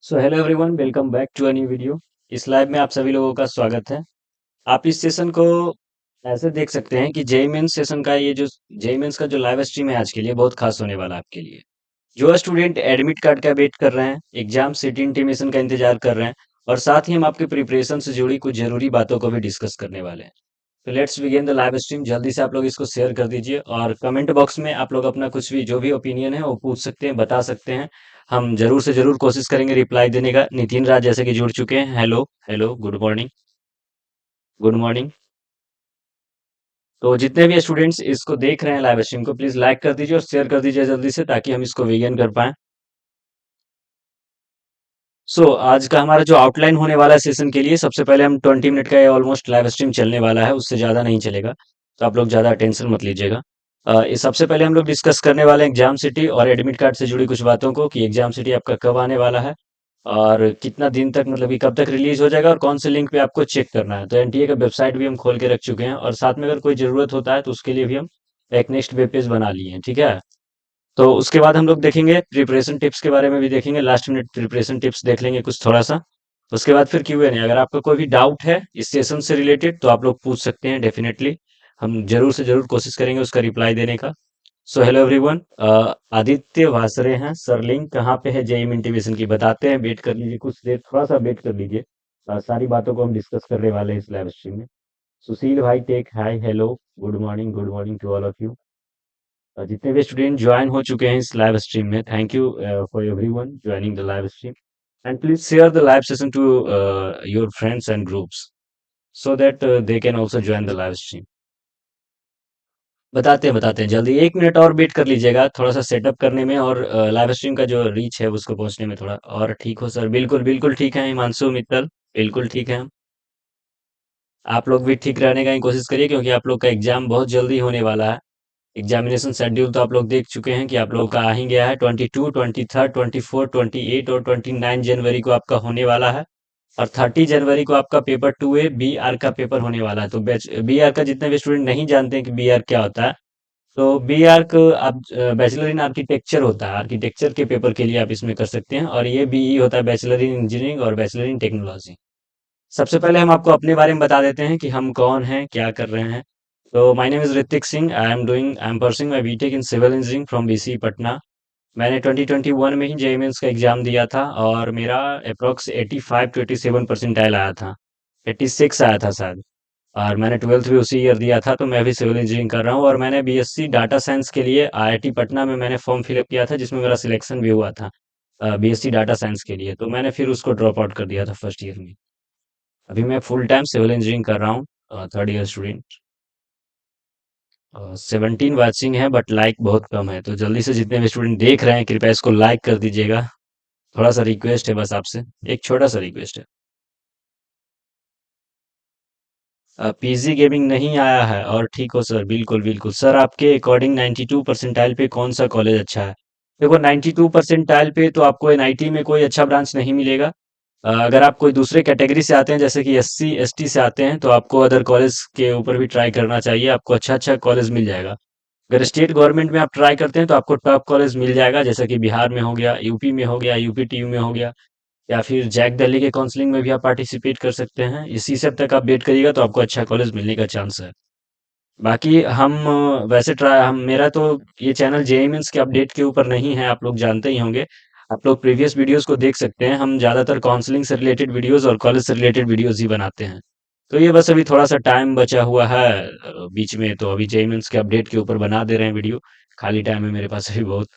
So hello everyone, welcome back to a new video. इस live में आप सभी लोगों का स्वागत है। आप इस सेशन को ऐसे देख सकते हैं कि जेई मेंस सेशन का ये जो जेई मेंस का जो लाइव स्ट्रीम है आज के लिए बहुत खास होने वाला है आपके लिए। जो स्टूडेंट एडमिट कार्ड का वेट कर रहे हैं, एग्जाम सिटी इंटीमेशन का इंतजार कर रहे हैं और साथ ही हम आपके प्रिपरेशन से जुड़ी कुछ जरूरी बातों को भी डिस्कस करने वाले हैं। तो let's begin the live stream. जल्दी से आप लोग इसको शेयर कर दीजिए और कमेंट बॉक्स में आप लोग अपना कुछ भी जो भी ओपिनियन है वो पूछ सकते हैं, बता सकते हैं। हम जरूर से जरूर कोशिश करेंगे रिप्लाई देने का। नितिन राज जैसे कि जुड़ चुके हैं। Hello hello, good morning. Good morning. तो जितने भी स्टूडेंट्स इसको देख रहे हैं लाइव स्ट्रीम को, प्लीज लाइक कर दीजिए और शेयर कर दीजिए जल्दी से, ताकि हम इसको बिगिन कर पाए। आज का हमारा जो आउटलाइन होने वाला है सेशन के लिए, सबसे पहले हम 20 मिनट का ऑलमोस्ट लाइव स्ट्रीम चलने वाला है, उससे ज़्यादा नहीं चलेगा। तो आप लोग ज़्यादा टेंशन मत लीजिएगा। इस सबसे पहले हम लोग डिस्कस करने वाले हैं एग्जाम सिटी और एडमिट कार्ड से जुड़ी कुछ बातों को, कि एग्जाम सिटी आपका कब आने वाला है और कितना दिन तक, मतलब कि कब तक रिलीज हो जाएगा और कौन से लिंक पे आपको चेक करना है। तो एनटीए का वेबसाइट भी हम खोल के रख चुके हैं और साथ में अगर कोई ज़रूरत होता है तो उसके लिए भी हम एक नेक्स्ट वेब पेज बना लिए हैं, ठीक है। तो उसके बाद हम लोग देखेंगे प्रिपरेशन टिप्स के बारे में भी देखेंगे, लास्ट मिनट प्रिपरेशन टिप्स देख लेंगे कुछ थोड़ा सा। उसके बाद फिर क्यूएनए। अगर आपका कोई भी डाउट है इस सेशन से रिलेटेड तो आप लोग पूछ सकते हैं, डेफिनेटली हम जरूर से जरूर कोशिश करेंगे उसका रिप्लाई देने का। सो हेलो एवरीवन। आदित्य वासरे हैं सर। लिंक कहाँ पे है जेई इंटीमेशन की बताते हैं। वेट कर लीजिए कुछ देर, थोड़ा सा वेट कर लीजिए। सारी बातों को हम डिस्कस करने वाले हैं इस लाइव स्ट्रीम में। सुशील भाई tech hi, hello, good morning to all of you. जितने भी स्टूडेंट ज्वाइन हो चुके हैं इस लाइव स्ट्रीम में, thank you for everyone joining the live stream. And please share the live session to your friends and groups, so that they can also join the live stream। बताते हैं जल्दी। 1 minute और wait कर लीजिएगा थोड़ा सा setup करने में और लाइव स्ट्रीम का जो रीच है उसको पहुंचने में थोड़ा और ठीक हो। सर बिल्कुल बिल्कुल ठीक है हिमांशु मित्तल, बिल्कुल ठीक है हम। आप लोग भी ठीक रहने का ही कोशिश करिए, क्योंकि आप लोग का एग्जाम बहुत जल्दी होने वाला है। एग्जामिनेशन शेड्यूल तो आप लोग देख चुके हैं कि आप लोगों का आ ही गया है। 22, 23, 24, 28 और 29 जनवरी को आपका होने वाला है। और 30 जनवरी को आपका पेपर 2A बी आर का पेपर होने वाला है। तो बी आर का जितने भी स्टूडेंट नहीं जानते हैं कि बी आर क्या होता है, तो बी आर्क आप बैचलर इन आर्किटेक्चर होता है, आर्किटेक्चर के पेपर के लिए आप इसमें कर सकते हैं। और ये बीई होता है बैचलर इन इंजीनियरिंग और बैचलर इन टेक्नोलॉजी। सबसे पहले हम आपको अपने बारे में बता देते हैं कि हम कौन हैं, क्या कर रहे हैं। तो my name is Hrithik Singh. I am pursuing my BTech in civil engineering from BC Patna. मैंने 2021 में ही जेईई मेंस का एग्जाम दिया था और मेरा अप्रोक्स 85 to 87 परसेंटाइल आया था। 86 आया था शायद। और मैंने 12th भी उसी ईयर दिया था। तो मैं भी सिविल इंजीनियरिंग कर रहा हूँ और मैंने बीएससी डाटा साइंस के लिए आईआईटी पटना में मैंने फॉर्म फिलअप किया था, जिसमें मेरा सिलेक्शन भी हुआ था बीएससी डाटा साइंस के लिए। तो मैंने फिर उसको ड्रॉप आउट कर दिया था फर्स्ट ईयर में। अभी मैं फुल टाइम सिविल इंजीनियरिंग कर रहा हूँ, थर्ड ईयर स्टूडेंट। 17 वाचिंग है बट लाइक बहुत कम है, तो जल्दी से जितने भी स्टूडेंट देख रहे हैं कृपया इसको लाइक कर दीजिएगा। थोड़ा सा रिक्वेस्ट है बस आपसे, एक छोटा सा रिक्वेस्ट है। पीजी गेमिंग नहीं आया है और ठीक हो सर, बिल्कुल बिल्कुल सर। आपके अकॉर्डिंग 92 परसेंटाइल पे कौन सा कॉलेज अच्छा है? देखो 92 परसेंटाइल पे तो आपको एनआईटी में कोई अच्छा ब्रांच नहीं मिलेगा। अगर आप कोई दूसरे कैटेगरी से आते हैं, जैसे कि एससी एसटी से आते हैं, तो आपको अदर कॉलेज के ऊपर भी ट्राई करना चाहिए। आपको अच्छा अच्छा कॉलेज मिल जाएगा। अगर स्टेट गवर्नमेंट में आप ट्राई करते हैं तो आपको टॉप कॉलेज मिल जाएगा, जैसे कि बिहार में हो गया, यूपी में हो गया, यूपी टीयू में हो गया, या फिर जैक दिल्ली के काउंसलिंग में भी आप पार्टिसिपेट कर सकते हैं। इसी सब तक आप वेट करिएगा तो आपको अच्छा कॉलेज मिलने का चांस है। बाकी हम वैसे ट्राई हम मेरा तो ये चैनल जेईई मेंस के अपडेट के ऊपर नहीं है, आप लोग जानते ही होंगे। आप लोग प्रीवियस वीडियोस को देख सकते हैं। हम ज्यादातर काउंसलिंग से रिलेटेड वीडियोस और कॉलेज से रिलेटेड वीडियोस ही बनाते हैं। तो ये बस अभी थोड़ा सा टाइम बचा हुआ है बीच में, तो अभी जेईई मेंस के अपडेट के ऊपर बना दे रहे हैं वीडियो। खाली टाइम है मेरे पास अभी बहुत।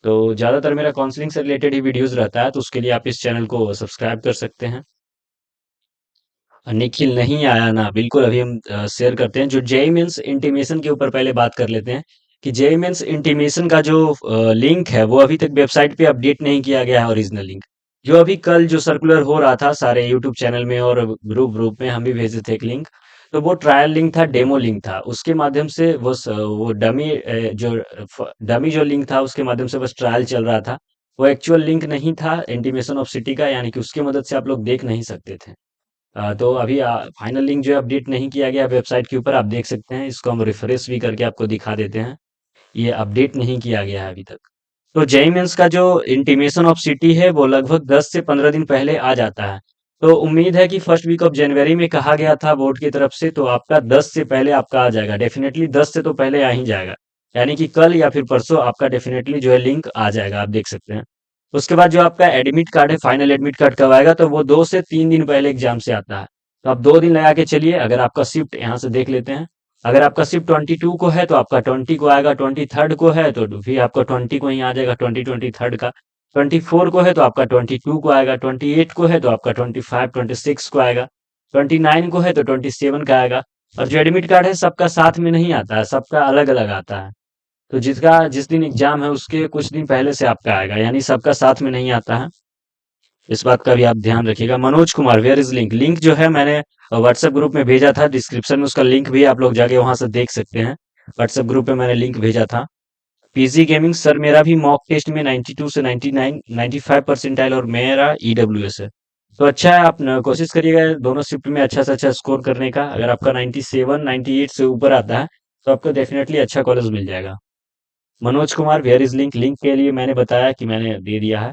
तो ज्यादातर मेरा काउंसलिंग से रिलेटेड ही वीडियोस रहता है, तो उसके लिए आप इस चैनल को सब्सक्राइब कर सकते हैं। निखिल नहीं आया ना, बिल्कुल अभी हम शेयर करते हैं। जो जेई मेंस इंटीमेशन के ऊपर पहले बात कर लेते हैं, कि जेई मेंस इंटीमेशन का जो लिंक है वो अभी तक वेबसाइट पे अपडेट नहीं किया गया है, ओरिजिनल लिंक। जो अभी कल जो सर्कुलर हो रहा था सारे यूट्यूब चैनल में और ग्रुप ग्रुप में, हम भी भेजे थे एक लिंक। तो वो ट्रायल लिंक था, डेमो लिंक था। उसके माध्यम से वो डमी जो डमी जो लिंक था उसके माध्यम से बस ट्रायल चल रहा था। वो एक्चुअल लिंक नहीं था इंटीमेशन ऑफ सिटी का, यानी कि उसकी मदद से आप लोग देख नहीं सकते थे। तो अभी फाइनल लिंक जो है अपडेट नहीं किया गया वेबसाइट के ऊपर, आप देख सकते हैं। इसको हम रिफ्रेश भी करके आपको दिखा देते हैं। ये अपडेट नहीं किया गया है अभी तक। तो जेईई मेंस का जो इंटीमेशन ऑफ सिटी है वो लगभग 10 से 15 दिन पहले आ जाता है। तो उम्मीद है कि फर्स्ट वीक ऑफ जनवरी में कहा गया था बोर्ड की तरफ से, तो आपका 10 से पहले आपका आ जाएगा, डेफिनेटली 10 से तो पहले आ ही जाएगा। यानी कि कल या फिर परसों आपका डेफिनेटली जो है लिंक आ जाएगा, आप देख सकते हैं। उसके बाद जो आपका एडमिट कार्ड है, फाइनल एडमिट कार्ड कब आएगा, तो वो 2 से 3 दिन पहले एग्जाम से आता है। तो आप 2 दिन लगा के चलिए। अगर आपका शिफ्ट यहाँ से देख लेते हैं, अगर आपका शिफ्ट 22 को है तो आपका 20 को आएगा, 23rd को है तो फिर आपका 20 को ही आ जाएगा, 23rd का। 24 को है तो आपका 22 को आएगा, 28 को है तो आपका 25 26 को आएगा, 29 को है तो 27 का आएगा। और जो एडमिट कार्ड है सबका साथ में नहीं आता है, सबका अलग अलग आता है। तो जिसका जिस दिन एग्जाम है उसके कुछ दिन पहले से आपका आएगा, यानी सबका साथ में नहीं आता है। इस बात का भी आप ध्यान रखिएगा। Manoj Kumar, where is link? Link जो है मैंने व्हाट्सएप ग्रुप में भेजा था, डिस्क्रिप्शन में उसका लिंक भी है, आप लोग जाके वहां से देख सकते हैं। व्हाट्सएप ग्रुप में मैंने लिंक भेजा था। पीजी गेमिंग सर, मेरा भी मॉक टेस्ट में 92 से 99 95 परसेंटाइल और मेरा ईडब्ल्यूएस है। तो अच्छा है, आप कोशिश करिएगा दोनों शिफ्ट में अच्छा से अच्छा स्कोर करने का। अगर आपका 97 98 से ऊपर आता है तो आपको डेफिनेटली अच्छा कॉलेज मिल जाएगा। Manoj Kumar, where is link? Link के लिए मैंने बताया कि मैंने दे दिया है।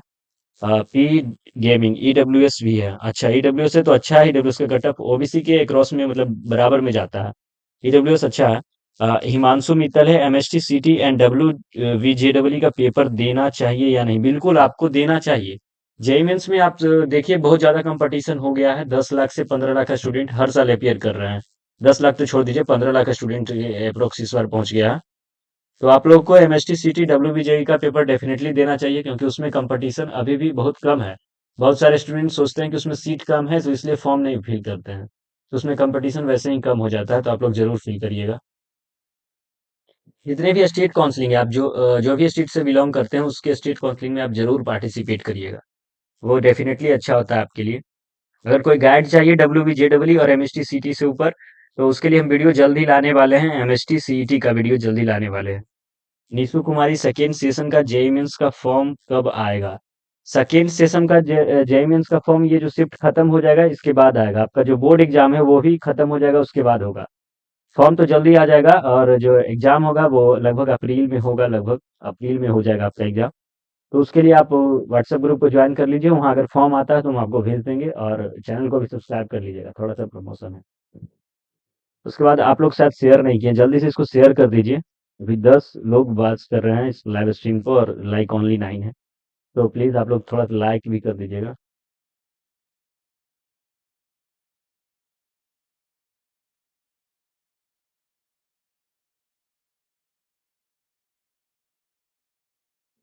पी गेमिंग ईडब्ल्यूएस भी है। अच्छा, ईडब्ल्यूएस है तो अच्छा है। ईडब्ल्यूएस का कटअप ओबीसी के क्रॉस में मतलब बराबर में जाता है। ईडब्ल्यूएस अच्छा है। हिमांशु मित्तल है, एमएसटी सीटी एंड डब्ल्यू वीजेडब्ल्यू का पेपर देना चाहिए या नहीं? बिल्कुल आपको देना चाहिए। जेई मेंस में आप देखिए बहुत ज्यादा कंपटीशन हो गया है। 10 लाख से 15 लाख का स्टूडेंट हर साल अपियर कर रहे हैं। 10 लाख तो छोड़ दीजिए, 15 लाख का स्टूडेंट अप्रोक्स इस बार पहुंच गया है। तो आप लोग को एमएसटी सीटी डब्ल्यूबीजेई का पेपर डेफिनेटली देना चाहिए, क्योंकि उसमें कंपटीशन अभी भी बहुत कम है। बहुत सारे स्टूडेंट सोचते हैं कि उसमें सीट कम है तो इसलिए फॉर्म नहीं फिल करते हैं। तो उसमें कंपटीशन वैसे ही कम हो जाता है, तो आप लोग जरूर फिल करिएगा। जितने भी स्टेट काउंसलिंग है, आप जो भी स्टेट से बिलोंग करते हैं उसके स्टेट काउंसलिंग में आप जरूर पार्टिसिपेट करिएगा। वो डेफिनेटली अच्छा होता है आपके लिए। अगर कोई गाइड चाहिए डब्ल्यूबीजेडब्ल्यू और एमएसटी सीटी से ऊपर, तो उसके लिए हम वीडियो जल्दी लाने वाले हैं। एमएसटी सीईटी का वीडियो जल्दी लाने वाले हैं। नीशु कुमारी, सेकेंड सेशन का जेई मेंस का फॉर्म कब आएगा? सेकेंड सेशन का जेई मेंस का फॉर्म, ये जो शिफ्ट खत्म हो जाएगा इसके बाद आएगा। आपका जो बोर्ड एग्जाम है वो भी खत्म हो जाएगा, उसके बाद होगा। फॉर्म तो जल्दी आ जाएगा, और जो एग्जाम होगा वो लगभग अप्रैल में होगा, लगभग अप्रैल में हो जाएगा आपका एग्जाम। तो उसके लिए आप व्हाट्सएप ग्रुप को ज्वाइन कर लीजिए। वहाँ अगर फॉर्म आता है तो हम आपको भेज देंगे, और चैनल को भी सब्सक्राइब कर लीजिएगा, थोड़ा सा प्रमोशन है। उसके बाद आप लोग शायद शेयर नहीं किए, जल्दी से इसको शेयर कर दीजिए। अभी 10 लोग बात कर रहे हैं इस लाइव स्ट्रीम को, और लाइक ओनली 9 है। तो प्लीज आप लोग थोड़ा सा लाइक भी कर दीजिएगा।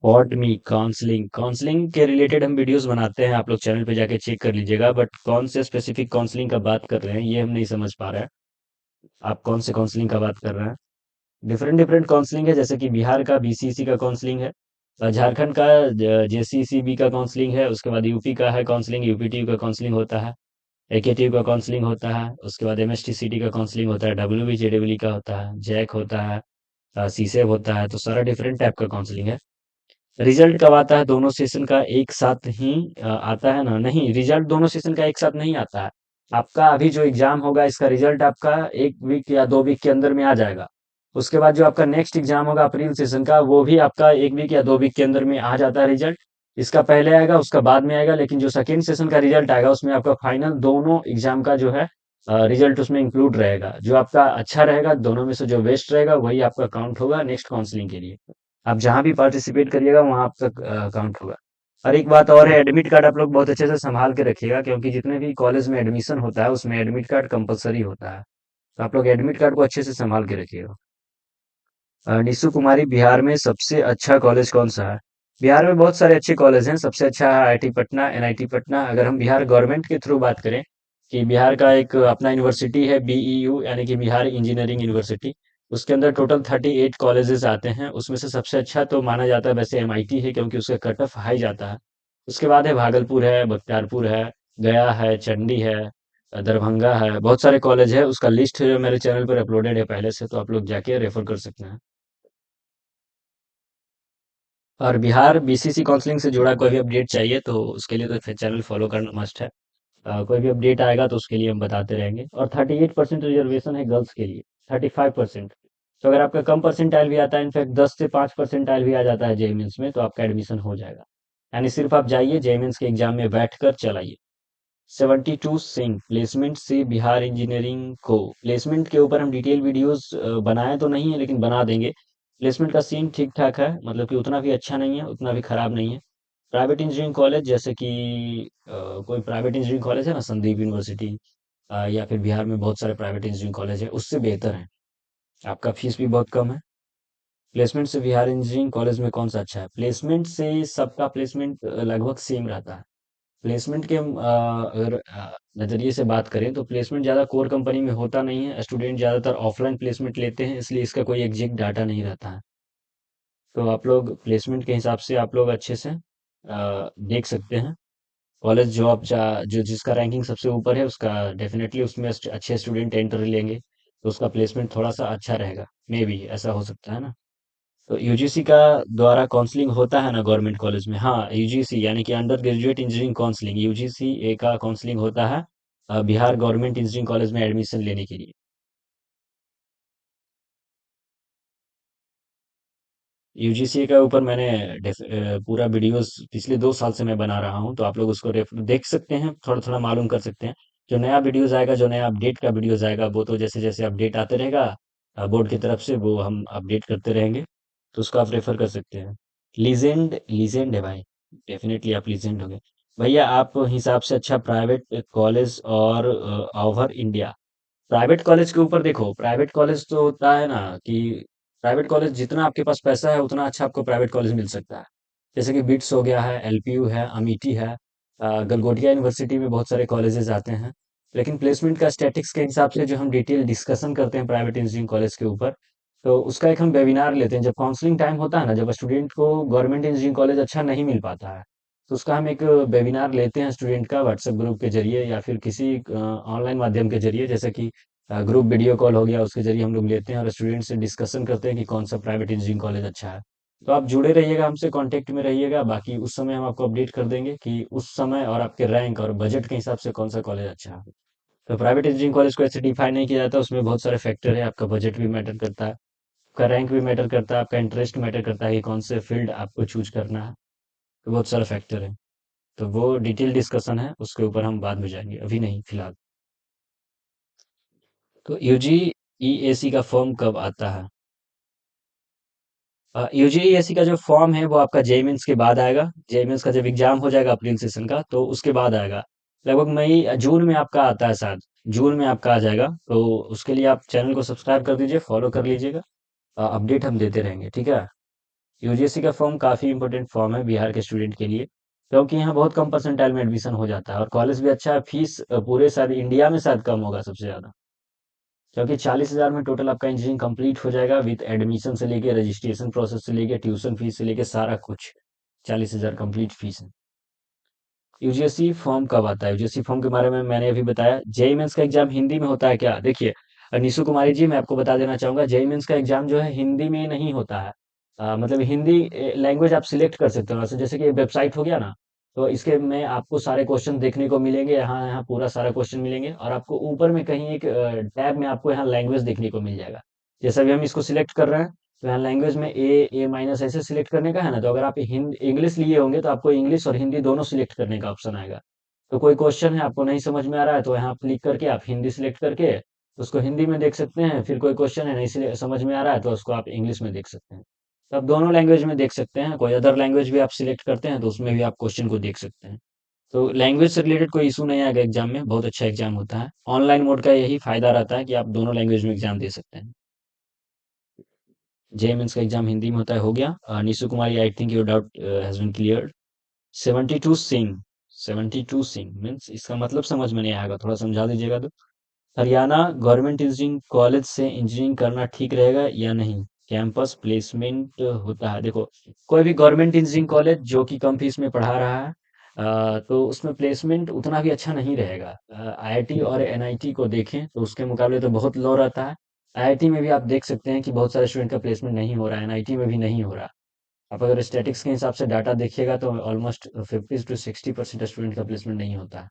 पॉट मी काउंसलिंग, काउंसलिंग के रिलेटेड हम वीडियोस बनाते हैं, आप लोग चैनल पे जाके चेक कर लीजिएगा। बट कौन से स्पेसिफिक काउंसलिंग का बात कर रहे हैं ये हम नहीं समझ पा रहे हैं। आप कौन से काउंसलिंग का बात कर रहे हैं? डिफरेंट डिफरेंट काउंसलिंग है, जैसे कि बिहार का बीसीसी का काउंसलिंग है, झारखंड का जेसीसीबी का काउंसलिंग है, उसके बाद यूपी का है काउंसलिंग, यूपीटीयू का काउंसलिंग होता है, एकेटीयू का काउंसलिंग होता है, उसके बाद एमएसटीसीटी का काउंसलिंग होता है, डब्ल्यूबीजेडब्ल्यू का होता है, जैक होता है, सीसेब होता है। तो सारा डिफरेंट टाइप का काउंसलिंग है। रिजल्ट कब आता है? दोनों सेशन का एक साथ ही आता है ना? नहीं, रिजल्ट दोनों सेशन का एक साथ नहीं आता है। आपका अभी जो एग्जाम होगा इसका रिजल्ट आपका 1 वीक या 2 वीक के अंदर में आ जाएगा। उसके बाद जो आपका नेक्स्ट एग्जाम होगा अप्रैल सेशन का, वो भी आपका 1 वीक या 2 वीक के अंदर में आ जाता है रिजल्ट। इसका पहले आएगा, उसका बाद में आएगा, लेकिन जो सेकेंड सेशन का रिजल्ट आएगा उसमें आपका फाइनल दोनों एग्जाम का जो है रिजल्ट उसमें इंक्लूड रहेगा। जो आपका अच्छा रहेगा दोनों में से, जो बेस्ट रहेगा वही आपका काउंट होगा नेक्स्ट काउंसलिंग के लिए। आप जहां भी पार्टिसिपेट करिएगा वहां आपका काउंट होगा। और एक बात और है, एडमिट कार्ड आप लोग बहुत अच्छे से संभाल के रखिएगा, क्योंकि जितने भी कॉलेज में एडमिशन होता है उसमें एडमिट कार्ड कंपलसरी होता है। तो आप लोग एडमिट कार्ड को अच्छे से संभाल के रखिएगा। निशु कुमारी, बिहार में सबसे अच्छा कॉलेज कौन सा है? बिहार में बहुत सारे अच्छे कॉलेज हैं। सबसे अच्छा है आईआईटी पटना, एनआईटी पटना। अगर हम बिहार गवर्नमेंट के थ्रू बात करें, कि बिहार का एक अपना यूनिवर्सिटी है बीईयू, यानी कि बिहार इंजीनियरिंग यूनिवर्सिटी। उसके अंदर टोटल 38 कॉलेजेस आते हैं। उसमें से सबसे अच्छा तो माना जाता है वैसे एमआईटी है, क्योंकि उसका कट ऑफ हाई जाता है। उसके बाद है भागलपुर है, बख्तियारपुर है, गया है, चंडी है, दरभंगा है। बहुत सारे कॉलेज है, उसका लिस्ट मेरे चैनल पर अपलोडेड है पहले से, तो आप लोग जाके रेफर कर सकते हैं। और बिहार बीसीसी काउंसलिंग से जुड़ा कोई भी अपडेट चाहिए तो उसके लिए तो फिर चैनल फॉलो करना मस्ट है। कोई भी अपडेट आएगा तो उसके लिए हम बताते रहेंगे। और 38% रिजर्वेशन है गर्ल्स के लिए, 35%। तो अगर आपका कम परसेंटाइल भी आता है, इनफैक्ट 10 से 5 परसेंटाइल भी आ जाता है जेई मेंस में, तो आपका एडमिशन हो जाएगा। यानी सिर्फ आप जाइए जेई मेंस के एग्जाम में बैठ कर चलाइए। 72 सिंह प्लेसमेंट से बिहार इंजीनियरिंग को। प्लेसमेंट के ऊपर हम डिटेल वीडियोस बनाए तो नहीं है, लेकिन बना देंगे। प्लेसमेंट का सीन ठीक ठाक है, मतलब कि उतना भी अच्छा नहीं है, उतना भी खराब नहीं है। प्राइवेट इंजीनियरिंग कॉलेज जैसे कि कोई प्राइवेट इंजीनियरिंग कॉलेज है ना, संदीप यूनिवर्सिटी, या फिर बिहार में बहुत सारे प्राइवेट इंजीनियरिंग कॉलेज है, उससे बेहतर है। आपका फीस भी बहुत कम है। प्लेसमेंट से बिहार इंजीनियरिंग कॉलेज में कौन सा अच्छा है? प्लेसमेंट से सबका प्लेसमेंट लगभग सेम रहता है। प्लेसमेंट के हम अगर नज़रिए से बात करें तो प्लेसमेंट ज़्यादा कोर कंपनी में होता नहीं है, स्टूडेंट ज़्यादातर ऑफलाइन प्लेसमेंट लेते हैं, इसलिए इसका कोई एग्जैक्ट डाटा नहीं रहता है। तो आप लोग प्लेसमेंट के हिसाब से आप लोग अच्छे से देख सकते हैं। कॉलेज जो आप जो जिसका रैंकिंग सबसे ऊपर है उसका डेफिनेटली उसमें अच्छे स्टूडेंट एंट्री लेंगे, तो उसका प्लेसमेंट थोड़ा सा अच्छा रहेगा। मे बी ऐसा हो सकता है ना। तो यूजीसी का द्वारा काउंसलिंग होता है ना गवर्नमेंट कॉलेज में, हाँ यूजीसी यानी कि undergraduate engineering counselling, UGC A का काउंसलिंग होता है बिहार गवर्नमेंट इंजीनियरिंग कॉलेज में एडमिशन लेने के लिए। यूजीसी के ऊपर मैंने पूरा वीडियोस पिछले 2 साल से मैं बना रहा हूँ, तो आप लोग उसको देख सकते हैं, थोड़ा थोड़ा मालूम कर सकते हैं। जो नया वीडियोस आएगा, जो नया अपडेट का वीडियोस आएगा, वो तो जैसे जैसे अपडेट आते रहेगा बोर्ड की तरफ से, वो हम अपडेट करते रहेंगे। तो उसको आप रेफर कर सकते हैं। लीजेंड लीजेंड है भाई, डेफिनेटली आप लीजेंड हो गए। भैया आप हिसाब से अच्छा प्राइवेट कॉलेज और ओवर इंडिया। प्राइवेट कॉलेज के ऊपर देखो, प्राइवेट कॉलेज तो होता है ना कि प्राइवेट कॉलेज जितना आपके पास पैसा है उतना अच्छा आपको प्राइवेट कॉलेज मिल सकता है। जैसे कि बिट्स हो गया है, एलपीयू है, अमिटी है, गलगोटिया यूनिवर्सिटी में बहुत सारे कॉलेजेस आते हैं। लेकिन प्लेसमेंट का स्टैटिक्स के हिसाब से जो हम डिटेल डिस्कशन करते हैं प्राइवेट इंजीनियरिंग कॉलेज के ऊपर, तो उसका एक हम वेबिनार लेते हैं जब काउंसलिंग टाइम होता है ना, जब स्टूडेंट को गवर्नमेंट इंजीनियरिंग कॉलेज अच्छा नहीं मिल पाता है, तो उसका हम एक वेबिनार लेते हैं स्टूडेंट का व्हाट्सएप ग्रुप के जरिए या फिर किसी ऑनलाइन माध्यम के जरिए, जैसे कि ग्रुप वीडियो कॉल हो गया, उसके जरिए हम लोग लेते हैं और स्टूडेंट से डिस्कशन करते हैं कि कौन सा प्राइवेट इंजीनियरिंग कॉलेज अच्छा है। तो आप जुड़े रहिएगा, हमसे कांटेक्ट में रहिएगा, बाकी उस समय हम आपको अपडेट कर देंगे कि उस समय और आपके रैंक और बजट के हिसाब से कौन सा कॉलेज अच्छा है। तो प्राइवेट इंजीनियरिंग कॉलेज को ऐसे डिफाइन नहीं किया जाता, उसमें बहुत सारे फैक्टर है, आपका बजट भी मैटर करता है, आपका रैंक भी मैटर करता है, आपका इंटरेस्ट मैटर करता है कि कौन से फील्ड आपको चूज करना है। तो बहुत सारे फैक्टर है। तो वो डिटेल डिस्कशन है, उसके ऊपर हम बाद में जाएंगे, अभी नहीं फिलहाल। तो यूजी ईएसी का फॉर्म कब आता है? यूजीसी का जो फॉर्म है वो आपका जेई मेंस के बाद आएगा। जेई मेंस का जब एग्जाम हो जाएगा अप्रैल सेशन का, तो उसके बाद आएगा। लगभग मई जून में आपका आता है शायद, जून में आपका आ जाएगा। तो उसके लिए आप चैनल को सब्सक्राइब कर दीजिए, फॉलो कर लीजिएगा। अपडेट हम देते रहेंगे, ठीक है। यूजीसी का फॉर्म काफ़ी इंपॉर्टेंट फॉर्म है बिहार के स्टूडेंट के लिए, क्योंकि यहाँ बहुत कम परसेंटाइल में एडमिशन हो जाता है और कॉलेज भी अच्छा है। फीस पूरे शायद इंडिया में शायद कम होगा सबसे ज़्यादा, क्योंकि 40,000 में टोटल आपका इंजीनियरिंग कंप्लीट हो जाएगा विद एडमिशन से लेके रजिस्ट्रेशन प्रोसेस से लेके ट्यूशन फीस से लेके सारा कुछ। 40,000 कंप्लीट फीस है। यूजीसी फॉर्म कब आता है? यूजीसी फॉर्म के बारे में मैंने अभी बताया। जेई मेंस का एग्जाम हिंदी में होता है क्या? देखिए निशु कुमारी जी, मैं आपको बता देना चाहूंगा, जेई मेंस का एग्जाम जो है हिंदी में नहीं होता है। मतलब हिंदी लैंग्वेज आप सिलेक्ट कर सकते हो, जैसे कि वेबसाइट हो गया ना, तो इसके में आपको सारे क्वेश्चन देखने को मिलेंगे, यहाँ यहाँ पूरा सारा क्वेश्चन मिलेंगे, और आपको ऊपर में कहीं एक टैब में आपको यहाँ लैंग्वेज देखने को मिल जाएगा। जैसे अभी हम इसको सिलेक्ट कर रहे हैं, तो यहाँ लैंग्वेज में ए माइनस ऐसे सिलेक्ट करने का है ना, तो अगर आप हिंदी इंग्लिश लिए होंगे तो आपको इंग्लिश और हिंदी दोनों सिलेक्ट करने का ऑप्शन आएगा। तो कोई क्वेश्चन है आपको नहीं समझ में आ रहा है, तो यहाँ क्लिक करके आप हिंदी सिलेक्ट करके उसको हिंदी में देख सकते हैं। फिर कोई क्वेश्चन है नहीं समझ में आ रहा है, तो उसको आप इंग्लिश में देख सकते हैं। तो आप दोनों लैंग्वेज में देख सकते हैं। कोई अदर लैंग्वेज भी आप सिलेक्ट करते हैं तो उसमें भी आप क्वेश्चन को देख सकते हैं। तो लैंग्वेज से रिलेटेड कोई इशू नहीं आएगा एग्जाम में, बहुत अच्छा एग्जाम होता है। ऑनलाइन मोड का यही फायदा रहता है कि आप दोनों लैंग्वेज में एग्जाम दे सकते हैं। जे मेंस का एग्जाम हिंदी में होता है, हो गया। Nishu Kumari, I think your doubt has been clear. 72 Singh, 72 Singh means इसका मतलब समझ में नहीं आएगा, थोड़ा समझा दीजिएगा तो। हरियाणा गवर्नमेंट इंजीनियरिंग कॉलेज से इंजीनियरिंग करना ठीक रहेगा या नहीं? कैंपस प्लेसमेंट होता है, देखो कोई भी गवर्नमेंट इंजीनियरिंग कॉलेज जो कि कम फीस में पढ़ा रहा है, तो उसमें प्लेसमेंट उतना भी अच्छा नहीं रहेगा। आईआईटी और एनआईटी को देखें तो उसके मुकाबले तो बहुत लो रहता है। आईआईटी में भी आप देख सकते हैं कि बहुत सारे स्टूडेंट का प्लेसमेंट नहीं हो रहा है, एनआईटी में भी नहीं हो रहा। आप अगर स्टैटिक्स के हिसाब से डाटा देखिएगा तो ऑलमोस्ट 50 to 60% स्टूडेंट का प्लेसमेंट नहीं होता है।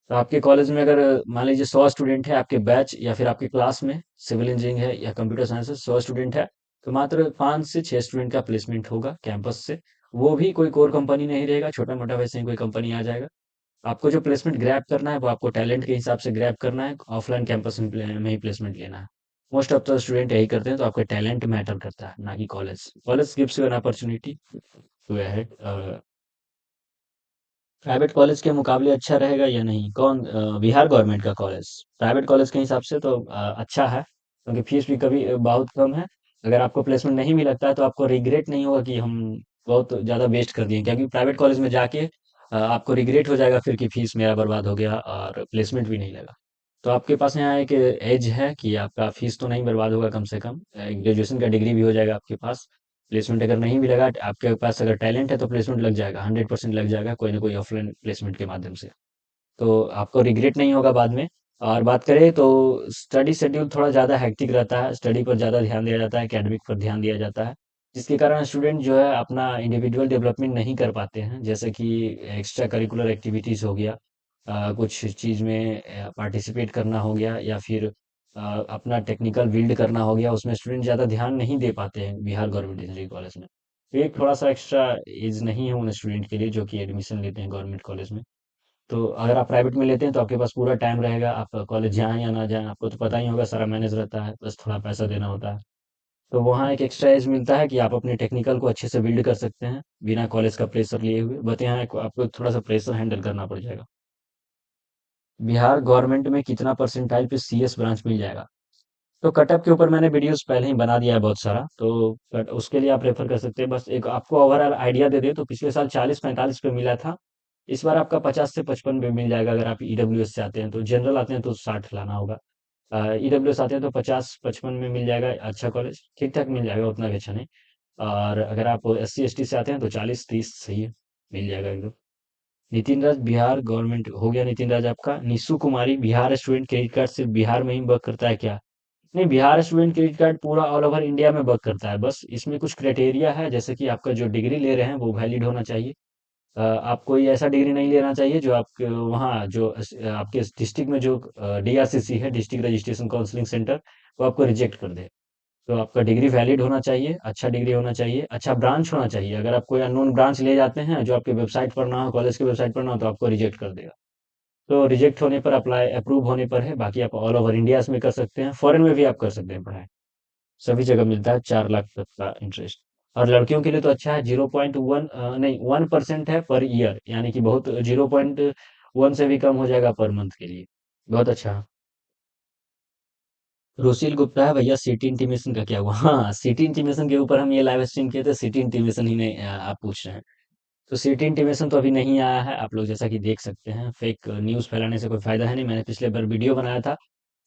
तो आपके कॉलेज में अगर मान लीजिए 100 स्टूडेंट है आपके बैच या फिर आपकी क्लास में, सिविल इंजीनियरिंग है या कंप्यूटर साइंस है, 100 स्टूडेंट है, तो मात्र 5 से 6 स्टूडेंट का प्लेसमेंट होगा कैंपस से। वो भी कोई कोर कंपनी नहीं रहेगा, छोटा मोटा वैसे ही कोई कंपनी आ जाएगा। आपको जो प्लेसमेंट ग्रैब करना है वो आपको टैलेंट के हिसाब से ग्रैब करना है, ऑफलाइन कैंपस में ही प्लेसमेंट लेना है। मोस्ट ऑफ द स्टूडेंट यही करते हैं, तो आपका टैलेंट मैटर करता है ना कि college. College gives you an opportunity to ahead. Private college के मुकाबले अच्छा रहेगा या नहीं? कौन बिहार गवर्नमेंट का कॉलेज प्राइवेट कॉलेज के हिसाब से तो अच्छा है, क्योंकि फीस भी कभी बहुत कम है। अगर आपको प्लेसमेंट नहीं भी लगता है तो आपको रिग्रेट नहीं होगा कि हम बहुत ज़्यादा वेस्ट कर दिए, क्योंकि प्राइवेट कॉलेज में जाके आपको रिग्रेट हो जाएगा फिर कि फीस मेरा बर्बाद हो गया और प्लेसमेंट भी नहीं लगा। तो आपके पास यहाँ एक एज है कि आपका फीस तो नहीं बर्बाद होगा, कम से कम ग्रेजुएशन का डिग्री भी हो जाएगा आपके पास। प्लेसमेंट अगर नहीं भी लगा, आपके पास अगर टैलेंट है तो प्लेसमेंट लग जाएगा, 100% लग जाएगा कोई ना कोई ऑफलाइन प्लेसमेंट के माध्यम से। तो आपको रिग्रेट नहीं होगा बाद में। और बात करें तो स्टडी शेड्यूल थोड़ा ज़्यादा हेक्टिक रहता है, स्टडी पर ज़्यादा ध्यान दिया जाता है, एकेडमिक पर ध्यान दिया जाता है, जिसके कारण स्टूडेंट जो है अपना इंडिविजुअल डेवलपमेंट नहीं कर पाते हैं, जैसे कि एक्स्ट्रा करिकुलर एक्टिविटीज़ हो गया, कुछ चीज़ में पार्टिसिपेट करना हो गया, या फिर अपना टेक्निकल बिल्ड करना हो गया, उसमें स्टूडेंट ज़्यादा ध्यान नहीं दे पाते हैं बिहार गवर्नमेंट इंजीनियरिंग कॉलेज में। तो एक थोड़ा सा एक्स्ट्रा एज नहीं है उन स्टूडेंट के लिए जो कि एडमिशन लेते हैं गवर्नमेंट कॉलेज में। तो अगर आप प्राइवेट में लेते हैं तो आपके पास पूरा टाइम रहेगा, आप कॉलेज जाएं या ना जाएं आपको तो पता ही होगा, सारा मैनेज रहता है, बस थोड़ा पैसा देना होता है। तो वहाँ एक एक्स्ट्रा एज मिलता है कि आप अपने टेक्निकल को अच्छे से बिल्ड कर सकते हैं बिना कॉलेज का प्रेशर लिए हुए, बट यहाँ आपको थोड़ा सा प्रेशर हैंडल करना पड़ जाएगा। बिहार गवर्नमेंट में कितना परसेंटाइल पे सीएस ब्रांच मिल जाएगा? तो कटअप के ऊपर मैंने वीडियोस पहले ही बना दिया है बहुत सारा, तो उसके लिए आप रेफर कर सकते हैं। बस एक आपको ओवरऑल आइडिया दे दे तो पिछले साल 40-45 पे मिला था, इस बार आपका 50 से 55 पे मिल जाएगा। अगर आप ईडब्ल्यूएस से आते हैं तो, जनरल आते हैं तो 60 लाना होगा, ईडब्ल्यूएस आते हैं तो 50-55 में मिल जाएगा। अच्छा कॉलेज ठीक ठाक मिल जाएगा, उतना भी अच्छा नहीं। और अगर आप SC ST से आते हैं तो 40-30 सही है, मिल जाएगा एकदम। नितिन राज बिहार गवर्नमेंट हो गया। नितिन राज आपका। निशु कुमारी बिहार स्टूडेंट क्रेडिट कार्ड सिर्फ बिहार में ही वर्क करता है क्या? नहीं, बिहार स्टूडेंट क्रेडिट कार्ड पूरा ऑल ओवर इंडिया में वर्क करता है, बस इसमें कुछ क्राइटेरिया है, जैसे कि आपका जो डिग्री ले रहे हैं वो वैलिड होना चाहिए। आप कोई ऐसा डिग्री नहीं लेना चाहिए जो आपके वहाँ जो आपके डिस्ट्रिक्ट में जो DRCC है, डिस्ट्रिक्ट रजिस्ट्रेशन काउंसलिंग सेंटर, वो आपको रिजेक्ट कर दे। तो आपका डिग्री वैलिड होना चाहिए, अच्छा डिग्री होना चाहिए, अच्छा ब्रांच होना चाहिए। अगर आप कोई अननोन ब्रांच ले जाते हैं जो आपके वेबसाइट पर ना हो, कॉलेज के वेबसाइट पर ना हो, तो आपको रिजेक्ट कर देगा। तो रिजेक्ट होने पर अप्लाई अप्रूव होने पर है, बाकी आप ऑल ओवर इंडिया में कर सकते हैं, फॉरेन में भी आप कर सकते हैं पढ़ाई। सभी जगह मिलता है 4 लाख तक का इंटरेस्ट। और लड़कियों के लिए तो अच्छा है, 0.1 नहीं 1% है पर ईयर, यानी कि बहुत 0.1 से भी कम हो जाएगा पर मंथ के लिए। बहुत अच्छा है। रुचिल गुप्ता है भैया, सिटी इंटीमेशन का क्या हुआ? हाँ, सिटी इंटीमेशन के ऊपर हम ये लाइव स्ट्रीम किए थे, सिटी इंटीमेशन ही नहीं आप पूछ रहे हैं। तो सिटी इंटीमेशन तो अभी नहीं आया है, आप लोग जैसा कि देख सकते हैं। फेक न्यूज़ फैलाने से कोई फायदा है नहीं। मैंने पिछले बार वीडियो बनाया था,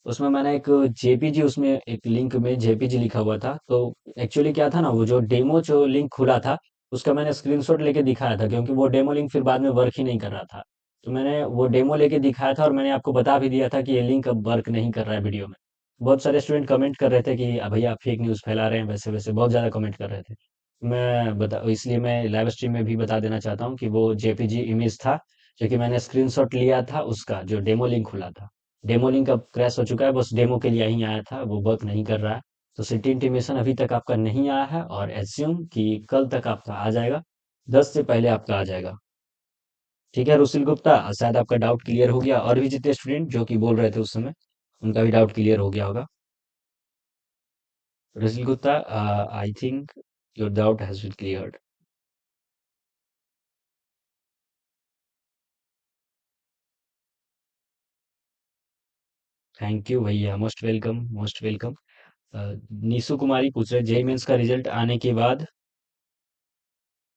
उसमें मैंने एक जेपीजी, उसमें एक लिंक में जेपीजी लिखा हुआ था। तो एक्चुअली क्या था ना, वो जो डेमो जो लिंक खुला था उसका मैंने स्क्रीनशॉट लेके दिखाया था, क्योंकि वो डेमो लिंक फिर बाद में वर्क ही नहीं कर रहा था। तो मैंने वो डेमो लेके दिखाया था और मैंने आपको बता भी दिया था कि ये लिंक अब वर्क नहीं कर रहा है वीडियो में। बहुत सारे स्टूडेंट कमेंट कर रहे थे कि भैया आप फेक न्यूज़ फैला रहे हैं, वैसे वैसे बहुत ज़्यादा कमेंट कर रहे थे। मैं बता इसलिए मैं लाइव स्ट्रीम में भी बता देना चाहता हूँ कि वो जेपीजी इमेज था, जो कि मैंने स्क्रीनशॉट लिया था उसका, जो डेमो लिंक खुला था। डेमो लिंक अब क्रैश हो चुका है, बस डेमो के लिए ही आया था, वो वर्क नहीं कर रहा है। तो सिटी इंटीमेशन अभी तक आपका नहीं आया है, और एज्यूम कि कल तक आपका आ जाएगा, 10 से पहले आपका आ जाएगा। ठीक है रुसिल गुप्ता, शायद आपका डाउट क्लियर हो गया, और भी जितने स्टूडेंट जो कि बोल रहे थे उस समय उनका भी डाउट क्लियर हो गया होगा। Rusil Gupta, I think your doubt has been cleared. Thank you भैया, most welcome, most welcome. Nisu Kumari पूछ रहे जेई मेंस का रिजल्ट आने के बाद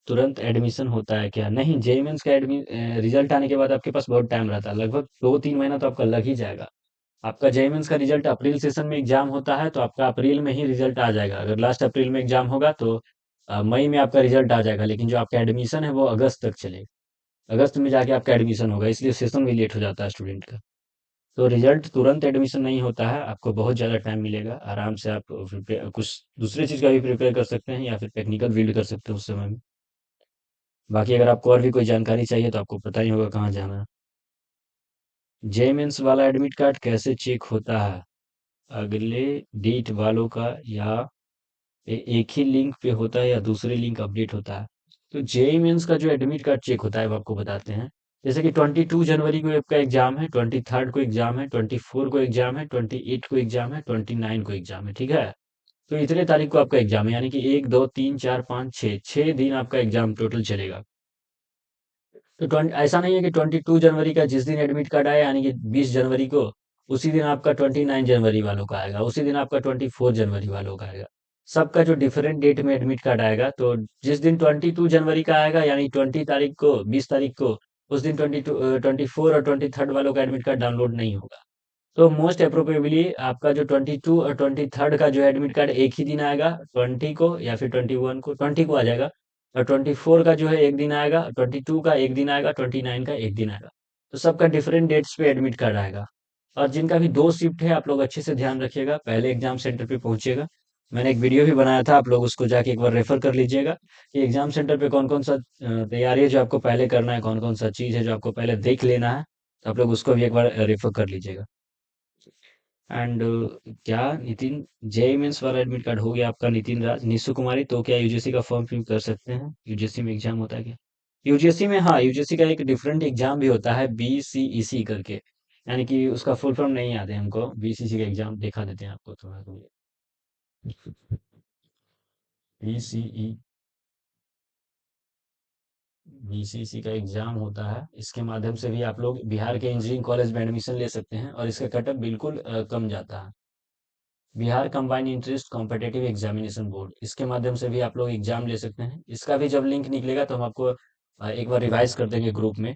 तुरंत एडमिशन होता है क्या? नहीं, जेई मेंस का रिजल्ट आने के बाद आपके पास बहुत टाइम रहता है, लगभग 2-3 महीना तो आपका लग ही जाएगा। आपका जेई मेंस का रिजल्ट अप्रैल सेशन में एग्जाम होता है, तो आपका अप्रैल में ही रिजल्ट आ जाएगा। अगर लास्ट अप्रैल में एग्जाम होगा तो मई में आपका रिजल्ट आ जाएगा, लेकिन जो आपका एडमिशन है वो अगस्त तक चलेगा। अगस्त में जाके आपका एडमिशन होगा, इसलिए सेशन भी लेट हो जाता है स्टूडेंट का। तो रिजल्ट तुरंत एडमिशन नहीं होता है, आपको बहुत ज़्यादा टाइम मिलेगा। आराम से आप कुछ दूसरे चीज़ का भी प्रिपेयर कर सकते हैं, या फिर टेक्निकल बिल्ड कर सकते हैं उस समय में। बाकी अगर आपको और भी कोई जानकारी चाहिए तो आपको पता ही होगा कहाँ जाना है। जे मेंस वाला एडमिट कार्ड कैसे चेक होता है? अगले डेट वालों का या एक ही लिंक पे होता है या दूसरे लिंक अपडेट होता है? तो जेई मेंस का जो एडमिट कार्ड चेक होता है वो आपको बताते हैं। जैसे कि 22 जनवरी को आपका एग्जाम है, 23rd को एग्जाम है, 24 को एग्जाम है, 28 को एग्जाम है, 29 को एग्जाम है, ठीक है। तो इतने तारीख को आपका एग्जाम है, यानी कि 1 2 3 4 5 6 6 दिन आपका एग्जाम टोटल चलेगा। तो ऐसा नहीं है कि 22 जनवरी का जिस दिन एडमिट कार्ड आया यानी कि 20 जनवरी को, उसी दिन आपका 29 जनवरी वालों का आएगा, उसी दिन आपका 24 जनवरी वालों का आएगा। सबका जो डिफरेंट डेट में एडमिट कार्ड आएगा, तो जिस दिन 22 जनवरी का आएगा यानी 20 तारीख को, 20 तारीख को, उस दिन 24 और 23rd वालों का एडमिट कार्ड डाउनलोड नहीं होगा। तो मोस्ट अप्रोबेबली आपका जो 22 और 23rd का जो एडमिट कार्ड एक ही दिन आएगा, 20 को या फिर 21 को, 20 को आ जाएगा। और 24 का जो है एक दिन आएगा, 22 का एक दिन आएगा, 29 का एक दिन आएगा। तो सबका डिफरेंट डेट्स पे एडमिट कार्ड आएगा। और जिनका भी दो शिफ्ट है, आप लोग अच्छे से ध्यान रखिएगा, पहले एग्जाम सेंटर पे पहुंचिएगा। मैंने एक वीडियो भी बनाया था, आप लोग उसको जाके एक बार रेफर कर लीजिएगा कि एग्जाम सेंटर पे कौन कौन सा तैयारी है जो आपको पहले करना है, कौन कौन सा चीज है जो आपको पहले देख लेना है। तो आप लोग उसको भी एक बार रेफर कर लीजिएगा। एंड क्या नितिन, जेई मेंस वाला एडमिट कार्ड हो गया आपका नितिन राज, निशु कुमारी, तो क्या यूजीसी का फॉर्म फिल कर सकते हैं? यूजीसी में एग्जाम होता है क्या? यूजीसी में, हाँ, यूजीसी का एक डिफरेंट एग्जाम भी होता है, बीसीईसी करके। यानी कि उसका फुल फॉर्म नहीं याद है हमको, बीसीसी का एग्जाम दिखा देते हैं आपको थोड़ा तो। बीसीई, बीसीसी का एग्जाम होता है, इसके माध्यम से भी आप लोग बिहार के इंजीनियरिंग कॉलेज में एडमिशन ले सकते हैं, और इसका कटअप बिल्कुल कम जाता है। Bihar combined interest competitive examination board, इसके माध्यम से भी आप लोग एग्जाम ले सकते हैं। इसका भी जब लिंक निकलेगा तो हम आपको एक बार रिवाइज कर देंगे ग्रुप में।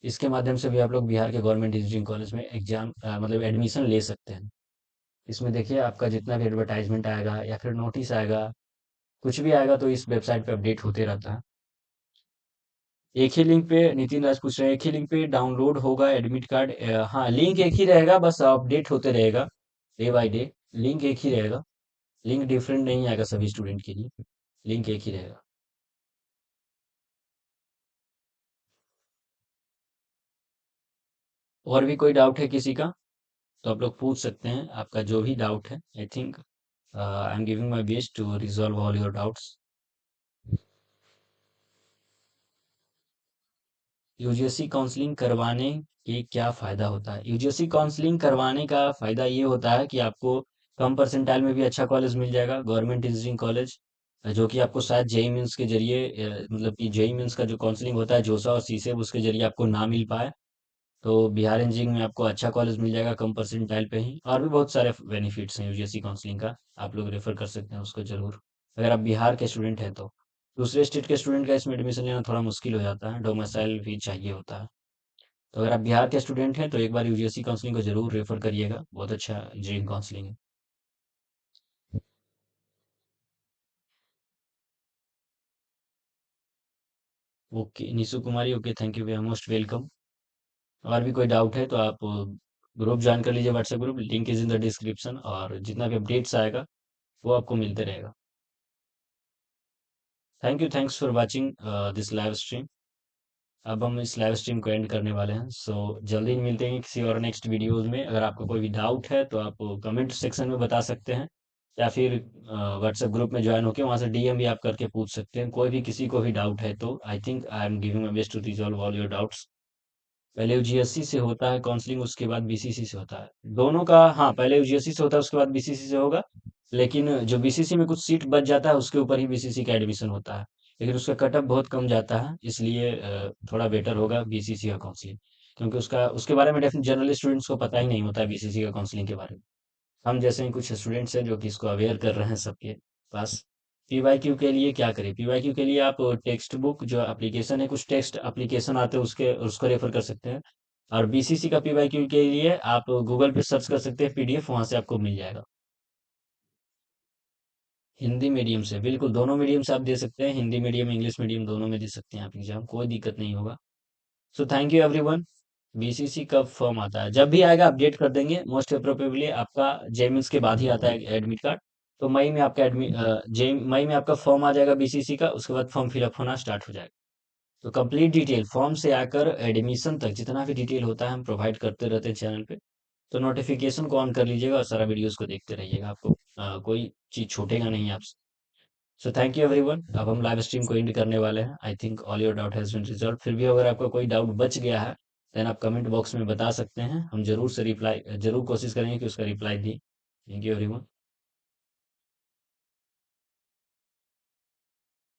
इसके माध्यम से भी आप लोग बिहार के गवर्नमेंट इंजीनियरिंग कॉलेज में एग्जाम मतलब एडमिशन ले सकते हैं। इसमें देखिए आपका जितना भी एडवर्टाइजमेंट आएगा या फिर नोटिस आएगा, कुछ भी आएगा, तो इस वेबसाइट पे अपडेट होते रहता है। एक ही लिंक पे, नितिन राज पूछ रहे हैं, एक ही लिंक पे डाउनलोड होगा एडमिट कार्ड? हाँ, लिंक एक ही रहेगा, बस अपडेट होते रहेगा डे बाय डे। लिंक एक ही रहेगा, लिंक डिफरेंट नहीं आएगा सभी स्टूडेंट के लिए, लिंक एक ही रहेगा। और भी कोई डाउट है किसी का तो आप लोग पूछ सकते हैं, आपका जो भी डाउट है। I think I am giving my best to resolve all your doubts. UGC counselling करवाने के क्या फायदा होता है? यूजीसी काउंसलिंग करवाने का फायदा ये होता है कि आपको कम परसेंटाइल में भी अच्छा कॉलेज मिल जाएगा, गवर्नमेंट इंजीनियरिंग कॉलेज, जो कि आपको शायद जेई मेंस के जरिए मतलब कि जेई मेंस का जो काउंसलिंग होता है जोसा और सीसेब, उसके जरिए आपको ना मिल पाए। तो बिहार इंजीनियरिंग में आपको अच्छा कॉलेज मिल जाएगा कम परसेंटाइल पे ही, और भी बहुत सारे बेनिफिट्स हैं यूजीसी काउंसलिंग का। आप लोग रेफर कर सकते हैं उसको जरूर, अगर आप बिहार के स्टूडेंट हैं तो। दूसरे स्टेट के स्टूडेंट का इसमें एडमिशन लेना थोड़ा मुश्किल हो जाता है, डोमिसाइल भी चाहिए होता है। तो अगर आप बिहार के स्टूडेंट हैं तो एक बार यूजीसी काउंसलिंग को जरूर रेफर करिएगा, बहुत अच्छा इंजीनियरिंग काउंसलिंग है। Okay Nishu Kumari, okay, thank you, we are most welcome. और भी कोई डाउट है तो आप ग्रुप ज्वाइन कर लीजिए, WhatsApp group, link is in the description, और जितना भी अपडेट्स आएगा वो आपको मिलते रहेगा। Thank you, thanks for watching this live stream. अब हम इस लाइव स्ट्रीम को एंड करने वाले हैं, सो जल्दी ही मिलते हैं किसी और नेक्स्ट वीडियोज में। अगर आपको कोई भी डाउट है तो आप कमेंट सेक्शन में बता सकते हैं, या फिर व्हाट्सएप ग्रुप में ज्वाइन होकर वहां से डीएम भी आप करके पूछ सकते हैं, कोई भी किसी को भी डाउट है तो। I think I am giving my best to resolve all your doubts. पहले यूजीएससी से होता है काउंसलिंग, उसके बाद बीसीसी से होता है दोनों का। हाँ, पहले यूजीएससी से होता है, उसके बाद बीसीसी से होगा। लेकिन जो बीसीसी में कुछ सीट बच जाता है उसके ऊपर ही बीसीसी का एडमिशन होता है, लेकिन उसका कटअप बहुत कम जाता है, इसलिए थोड़ा बेटर होगा बीसीसी का काउंसलिंग। क्योंकि उसका उसके बारे में डेफिनेट जनरल स्टूडेंट्स को पता ही नहीं होता है बीसीसी का काउंसलिंग के बारे में। हम जैसे ही कुछ स्टूडेंट्स हैं जो कि इसको अवेयर कर रहे हैं सबके पास। पीवाईक्यू के लिए क्या करें? पीवाईक्यू के लिए आप टेक्स्ट बुक जो एप्लीकेशन है, कुछ टेक्स्ट एप्लीकेशन आते हैं, उसके उसको रेफर कर सकते हैं। और बीसीसी का पीवाईक्यू के लिए आप गूगल पे सर्च कर सकते हैं, पीडीएफ वहां से आपको मिल जाएगा। हिंदी मीडियम से, बिल्कुल दोनों मीडियम से आप दे सकते हैं, हिंदी मीडियम इंग्लिश मीडियम दोनों में दे सकते हैं आप एग्जाम, कोई दिक्कत नहीं होगा। सो थैंक यू एवरीवन। बीसीसी कब फॉर्म आता है? जब भी आएगा अपडेट कर देंगे, मोस्ट प्रोबेबली आपका जेमिन्स के बाद ही आता है एडमिट कार्ड। तो मई में आपका एडमिट जे मई में आपका फॉर्म आ जाएगा बीसीसी का, उसके बाद फॉर्म फिलअप होना स्टार्ट हो जाएगा। तो कंप्लीट डिटेल फॉर्म से आकर एडमिशन तक जितना भी डिटेल होता है हम प्रोवाइड करते रहते हैं चैनल पे। तो नोटिफिकेशन को ऑन कर लीजिएगा और सारा वीडियोस को देखते रहिएगा, आपको कोई चीज छूटेगा नहीं आपसे। So thank you everyone. अब हम लाइव स्ट्रीम को एंड करने वाले हैं। I think all your doubt has been resolve. फिर भी अगर आपका कोई डाउट बच गया है देन आप कमेंट बॉक्स में बता सकते हैं, हम जरूर से रिप्लाई, जरूर कोशिश करेंगे कि उसका रिप्लाई दें। Thank you everyone.